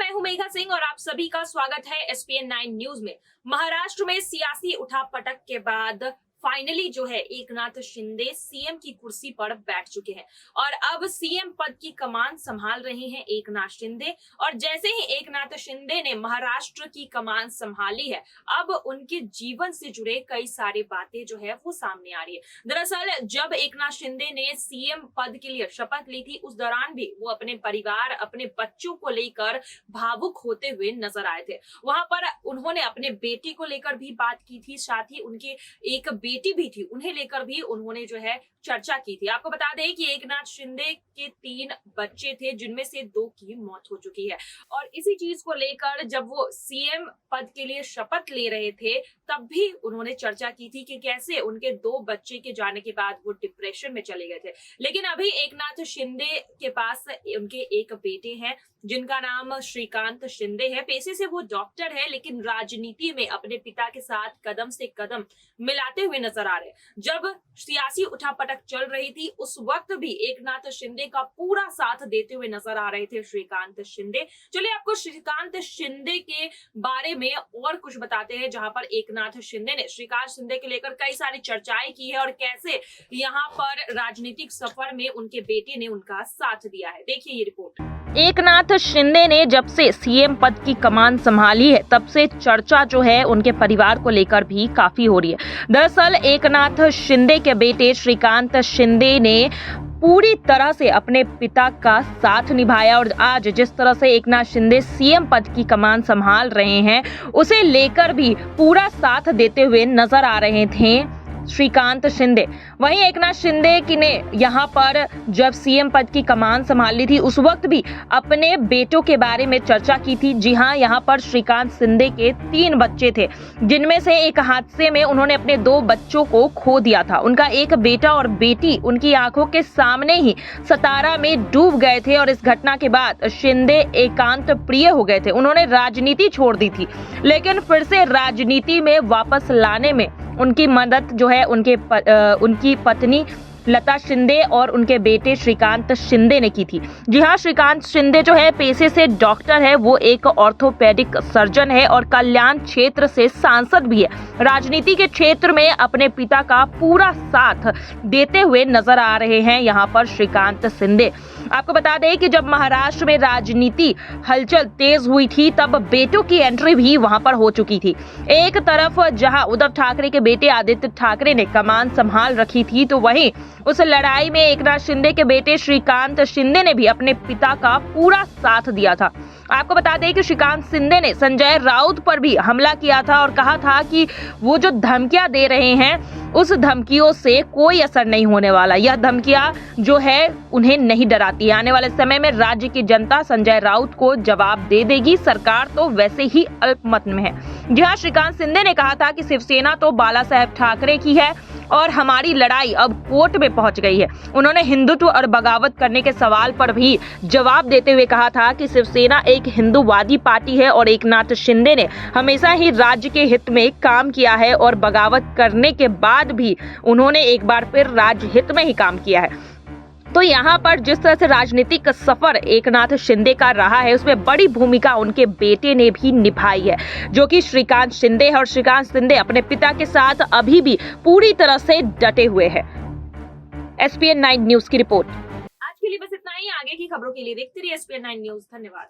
मैं हूं मेघा सिंह और आप सभी का स्वागत है एसपीएन 9 न्यूज में। महाराष्ट्र में सियासी उठापटक के बाद फाइनली जो है एकनाथ शिंदे सीएम की कुर्सी पर बैठ चुके हैं और अब सीएम पद की कमान संभाल रहे हैं एकनाथ शिंदे। और जैसे ही एकनाथ शिंदे ने महाराष्ट्र की कमान संभाली है, अब उनके जीवन से जुड़े कई सारी बातें जो है वो सामने आ रही है। दरअसल जब एकनाथ शिंदे ने सीएम पद के लिए शपथ ली थी, उस दौरान भी वो अपने परिवार, अपने बच्चों को लेकर भावुक होते हुए नजर आए थे। वहां पर उन्होंने अपने बेटी को लेकर भी बात की थी, साथ ही उनके एक बेटी भी थी, उन्हें लेकर भी उन्होंने जो है चर्चा की थी। आपको बता दें कि एकनाथ शिंदे के 3 बच्चे थे, जिनमें से 2 की मौत हो चुकी है। और इसी चीज को लेकर जब वो सीएम पद के लिए शपथ ले रहे थे, तब भी उन्होंने चर्चा की थी कि कैसे उनके 2 बच्चे के जाने के बाद वो डिप्रेशन में चले गए थे। लेकिन अभी एकनाथ शिंदे के पास उनके एक बेटे हैं, जिनका नाम श्रीकांत शिंदे है। पेशे से वो डॉक्टर है, लेकिन राजनीति में अपने पिता के साथ कदम से कदम मिलाते हुए नजर आ रहे हैं। जब सियासी उठापटक चल रही थी, उस वक्त भी एकनाथ शिंदे का पूरा साथ देते हुए नजर आ रहे थे श्रीकांत शिंदे। चलिए आपको श्रीकांत शिंदे के बारे में और कुछ बताते हैं, जहां पर एकनाथ शिंदे ने श्रीकांत शिंदे के लेकर कई सारी चर्चाएं की है और कैसे यहाँ पर राजनीतिक सफर में उनके बेटे ने उनका साथ दिया है। देखिए ये रिपोर्ट। एकनाथ शिंदे ने जब से सीएम पद की कमान संभाली है, तब से चर्चा जो है उनके परिवार को लेकर भी काफी हो रही है। दरअसल एकनाथ शिंदे के बेटे श्रीकांत शिंदे ने पूरी तरह से अपने पिता का साथ निभाया और आज जिस तरह से एकनाथ शिंदे सीएम पद की कमान संभाल रहे हैं, उसे लेकर भी पूरा साथ देते हुए नजर आ रहे थे श्रीकांत शिंदे। वहीं एकनाथ शिंदे की ने यहाँ पर जब सीएम पद की कमान संभाली थी, उस वक्त भी अपने बेटों के बारे में चर्चा की थी। जी हाँ, यहाँ पर श्रीकांत शिंदे के 3 बच्चे थे, जिनमें से एक हादसे में उन्होंने अपने 2 बच्चों को खो दिया था। उनका एक बेटा और बेटी उनकी आंखों के सामने ही सतारा में डूब गए थे और इस घटना के बाद शिंदे एकांत प्रिय हो गए थे। उन्होंने राजनीति छोड़ दी थी, लेकिन फिर से राजनीति में वापस लाने में उनकी मदद जो है उनकी पत्नी लता शिंदे और उनके बेटे श्रीकांत शिंदे ने की थी। जी हाँ, श्रीकांत शिंदे जो है पेशे से डॉक्टर है, वो एक ऑर्थोपेडिक सर्जन है और कल्याण क्षेत्र से सांसद भी है। राजनीति के क्षेत्र में अपने पिता का पूरा साथ देते हुए नजर आ रहे हैं यहाँ पर श्रीकांत शिंदे। आपको बता दें कि जब महाराष्ट्र में राजनीति हलचल तेज हुई थी, तब बेटों की एंट्री भी वहां पर हो चुकी थी। एक तरफ जहां उद्धव ठाकरे के बेटे आदित्य ठाकरे ने कमान संभाल रखी थी, तो वहीं उस लड़ाई में एकनाथ शिंदे के बेटे श्रीकांत शिंदे ने भी अपने पिता का पूरा साथ दिया था। आपको बता दें कि श्रीकांत शिंदे ने संजय राउत पर भी हमला किया था और कहा था कि वो जो धमकियां दे रहे हैं, उस धमकियों से कोई असर नहीं होने वाला। यह धमकियां जो है उन्हें नहीं डराती। आने वाले समय में राज्य की जनता संजय राउत को जवाब दे देगी। सरकार तो वैसे ही अल्पमत में है। जहां श्रीकांत शिंदे ने कहा था कि शिवसेना तो बाला साहेब ठाकरे की है और हमारी लड़ाई अब कोर्ट में पहुंच गई है। उन्होंने हिंदुत्व और बगावत करने के सवाल पर भी जवाब देते हुए कहा था कि शिवसेना एक हिंदूवादी पार्टी है और एकनाथ शिंदे ने हमेशा ही राज्य के हित में काम किया है और बगावत करने के बाद भी उन्होंने एक बार फिर राज्य हित में ही काम किया है। तो यहाँ पर जिस तरह से राजनीतिक सफर एकनाथ शिंदे का रहा है, उसमें बड़ी भूमिका उनके बेटे ने भी निभाई है, जो कि श्रीकांत शिंदे है। और श्रीकांत शिंदे अपने पिता के साथ अभी भी पूरी तरह से डटे हुए हैं। एसपीएन 9 न्यूज की रिपोर्ट। आज के लिए बस इतना ही। आगे की खबरों के लिए देखते रहिए एसपीएन 9 न्यूज। धन्यवाद।